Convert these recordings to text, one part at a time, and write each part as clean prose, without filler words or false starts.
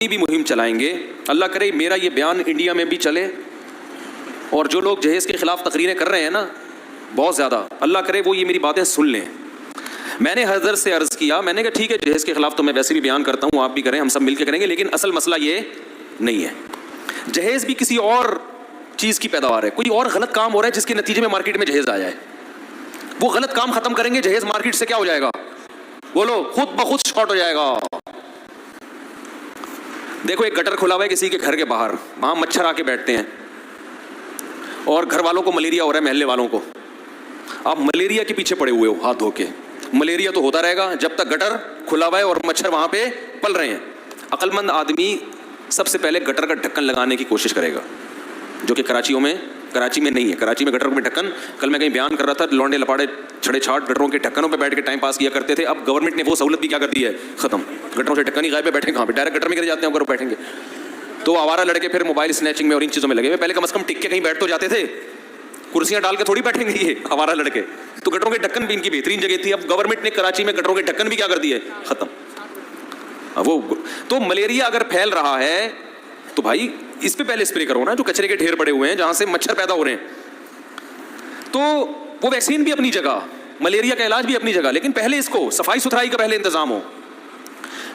بھی مہم چلائیں گے. اللہ کرے میرا یہ بیان انڈیا میں بھی چلے, اور جو لوگ جہیز کے خلاف تقریریں کر رہے ہیں نا بہت زیادہ, اللہ کرے وہ یہ میری باتیں سن لیں. میں نے حضرت سے عرض کیا, میں نے کہا ٹھیک ہے جہیز کے خلاف تو میں ویسے بھی بیان کرتا ہوں, آپ بھی کریں, ہم سب مل کے کریں گے, لیکن اصل مسئلہ یہ نہیں ہے. جہیز بھی کسی اور چیز کی پیداوار ہے, کوئی اور غلط کام ہو رہا ہے جس کے نتیجے میں مارکیٹ میں جہیز آ جائے. وہ غلط کام ختم کریں گے, جہیز مارکیٹ سے کیا ہو جائے گا, بولو, خود بخود شارٹ ہو جائے گا. دیکھو ایک گٹر کھلا ہوا ہے کسی کے گھر کے باہر, وہاں مچھر آ کے بیٹھتے ہیں اور گھر والوں کو ملیریا ہو رہا ہے, محلے والوں کو. آپ ملیریا کے پیچھے پڑے ہوئے ہو ہاتھ دھو کے, ملیریا تو ہوتا رہے گا جب تک گٹر کھلا ہوا ہے اور مچھر وہاں پہ پل رہے ہیں. عقل مند آدمی سب سے پہلے گٹر کا ڈھکن لگانے کی کوشش کرے گا, جو کہ کراچی میں نہیں ہے. کراچی میں گٹر میں ڈھکن, کل میں کہیں بیان کر رہا تھا, لونڈے لپاڑے چھڑے چھاٹ گٹروں کے ڈھکنوں پہ بیٹھ کے ٹائم پاس کیا کرتے تھے. اب گورنمنٹ نے وہ سہولت بھی کیا کر دی ہے, ختم. گٹروں سے ڈھکن ہی غائب ہے, بیٹھیں کہاں پہ, ڈائریکٹ گٹر میں گر جاتے ہیں اگر بیٹھیں گے تو. آوارہ لڑکے پھر موبائل اسنیچنگ میں اور ان چیزوں میں لگے ہوئے. پہلے کم از کم ٹک کے کہیں بیٹھ تو جاتے تھے, کرسیاں ڈال کے تھوڑی بیٹھیں گے یہ آوارہ لڑکے. تو گٹروں کے ڈھکن بھی ان کی بہترین جگہ تھی. اب گورنمنٹ نے کراچی میں گٹروں کے ڈھکن بھی کیا کر دیے, ختم. وہ تو ملیریا اگر پھیل رہا ہے تو بھائی اس پہ پہلے اسپرے کرو نا, جو کچرے کے ڈھیر پڑے ہوئے ہیں جہاں سے مچھر پیدا ہو رہے ہیں. تو وہ ویکسین بھی اپنی جگہ, ملیریا کا علاج بھی اپنی جگہ, لیکن پہلے اس کو صفائی ستھرائی کا پہلے انتظام ہو.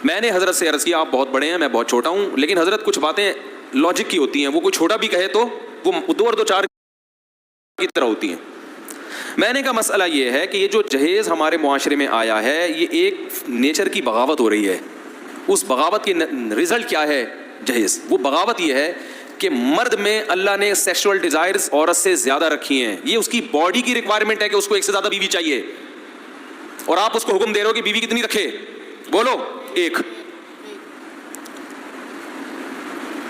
میں نے حضرت سے عرض کیا, آپ بہت بڑے ہیں, میں بہت چھوٹا ہوں, لیکن حضرت کچھ باتیں لاجک کی ہوتی ہیں, وہ کوئی چھوٹا بھی کہے تو وہ دو اور دو چار کی طرح ہوتی ہیں. میں نے کہا مسئلہ یہ ہے کہ یہ جو جہیز ہمارے معاشرے میں آیا ہے یہ ایک نیچر کی بغاوت ہو رہی ہے. اس بغاوت کی رزلٹ کیا ہے جہیز؟ وہ بغاوت یہ ہے کہ مرد میں اللہ نے سیکشول ڈیزائرز عورت سے زیادہ رکھی ہیں. یہ اس کی باڈی کی ریکوائرمنٹ ہے کہ اس کو ایک سے زیادہ بیوی چاہیے, اور آپ اس کو حکم دے رہے ہو کہ بیوی کتنی رکھے, بولو, ایک.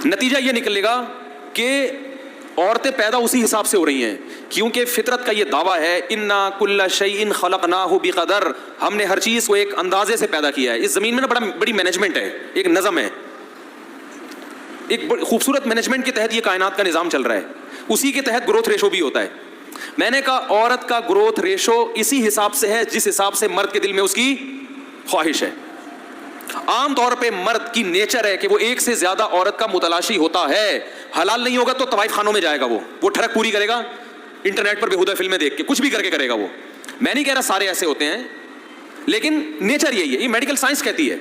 نتیجہ یہ نکلے گا کہ عورتیں پیدا اسی حساب سے ہو رہی ہیں, کیونکہ فطرت کا یہ دعویٰ ہے اِنَّا كُلَّ شَيْءٍ خَلَقْنَاهُ بِقَدَرٍ, ہم نے ہر چیز کو ایک اندازے سے پیدا کیا ہے. اس زمین میں نا بڑی مینجمنٹ ہے, ایک نظم ہے, ایک خوبصورت مینجمنٹ کے تحت یہ کائنات کا نظام چل رہا ہے. اسی کے تحت گروتھ ریشو بھی ہوتا ہے. میں نے کہا عورت کا گروتھ ریشو اسی حساب سے ہے جس حساب سے مرد کے دل میں اس کی خواہش ہے. عام طور پہ مرد کی نیچر ہے کہ وہ ایک سے زیادہ عورت کا متلاشی ہوتا ہے. حلال نہیں ہوگا تو طوائف خانوں میں جائے گا, وہ ٹھڑک پوری کرے گا, انٹرنیٹ پر بےہودہ فلمیں دیکھ کے کچھ بھی کر کے کرے گا. وہ میں نہیں کہہ رہا سارے ایسے ہوتے ہیں, لیکن نیچر یہی ہے, یہ میڈیکل سائنس کہتی ہے.